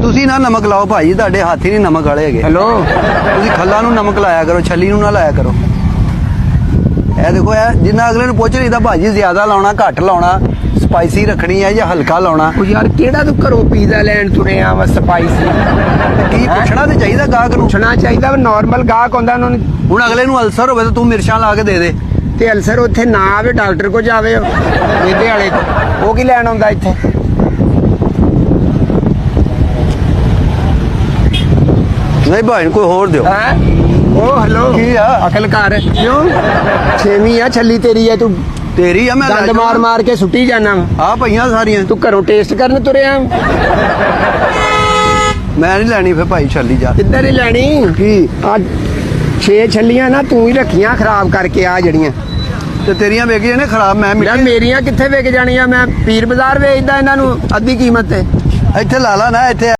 ਤੁਸੀਂ ਨਾ ਨਮਕ ਲਾਓ ਭਾਜੀ, ਤੁਹਾਡੇ ਹੱਥ ਹੀ ਨਹੀਂ ਨਮਕ ਵਾਲੇ ਹੈਗੇ। ਹੈਲੋ, ਤੁਸੀਂ ਖੱਲਾਂ ਨੂੰ ਨਮਕ ਲਾਇਆ ਕਰੋ, ਛੱਲੀ ਨੂੰ ਨਾ ਲਾਇਆ ਕਰੋ। ਇਹ ਦੇਖੋ, ਇਹ ਜਿੰਨਾ ਅਗਲੇ ਨੂੰ ਪੁੱਛ ਲਈਦਾ ਭਾਜੀ ਜ਼ਿਆਦਾ ਲਾਉਣਾ ਘੱਟ ਲਾਉਣਾ, ਸਪਾਈਸੀ ਰੱਖਣੀ ਹੈ ਜਾਂ ਹਲਕਾ ਲਾਉਣਾ। ਉਹ ਯਾਰ ਕਿਹੜਾ ਤੂੰ ਘਰੋਂ ਪੀਜ਼ਾ ਲੈਣ ਤੁਰਿਆ ਵਾ ਸਪਾਈਸੀ? ਕੀ ਪੁੱਛਣਾ ਤੇ ਚਾਹੀਦਾ ਗਾਹਕ ਨੂੰ। ਪੁੱਛਣਾ ਚਾਹੀਦਾ, ਨਾਰਮਲ ਗਾਹਕ ਹੁੰਦਾ ਉਹਨਾਂ ਨੂੰ। ਹੁਣ ਅਗਲੇ ਨੂੰ ਅਲਸਰ ਹੋਵੇ ਤਾਂ ਤੂੰ ਮਿਰਚਾਂ ਲਾ ਕੇ ਦੇ ਦੇ। ਤੇ ਅਲਸਰ ਉੱਥੇ ਨਾ ਆਵੇ, ਡਾਕਟਰ ਕੋ ਜਾਵੇ ਇਹਦੇ ਵਾਲੇ ਕੋਲ। ਉਹ ਕੀ ਲੈਣ ਆਉਂਦਾ ਇੱਥੇ? ਨਹੀਂ ਭਾਈ ਕੋਈ ਹੋਰ ਦਿਓ। ਹੈ ਉਹ ਹੈਲੋ, ਕੀ ਆ? ਅਕਲ ਕਰ। ਕਿਉਂ? ਛੇਵੀਂ ਆ, ਛੱਲੀ ਤੇਰੀ ਆ, ਤੂੰ ਤੇਰੀ ਆ, ਮੈਂ ਦੰਦ ਮਾਰ ਮਾਰ ਕੇ ਸੁੱਟੀ ਜਾਣਾ। ਆ ਪਈਆਂ ਸਾਰੀਆਂ, ਤੂੰ ਘਰੋਂ ਟੇਸਟ ਕਰਨ ਤੁਰਿਆ? ਮੈਂ ਨਹੀਂ ਲੈਣੀ ਫਿਰ ਭਾਈ ਛੱਲੀ ਜਾ। ਕਿੱਧਰ ਹੀ ਲੈਣੀ? ਕੀ ਆ 6 ਛੱਲੀਆਂ ਨਾ ਤੂੰ ਹੀ ਰੱਖੀਆਂ ਖਰਾਬ ਕਰਕੇ, ਆ ਜਿਹੜੀਆਂ ਤੇ ਤੇਰੀਆਂ ਵੇਖੀਆਂ ਨੇ ਖਰਾਬ, ਮੈਂ ਯਾਰ ਮਿੱਟੀ ਮੇਰੀਆਂ ਕਿੱਥੇ ਵਿਕ ਜਾਣੀਆਂ? ਮੈਂ ਪੀਰ ਬਾਜ਼ਾਰ ਵੇਚਦਾ ਇਹਨਾਂ ਨੂੰ ਅੱਧੀ ਕੀਮਤ ਤੇ। ਇੱਥੇ ਲਾ ਲਾ ਨਾ ਇੱਥੇ।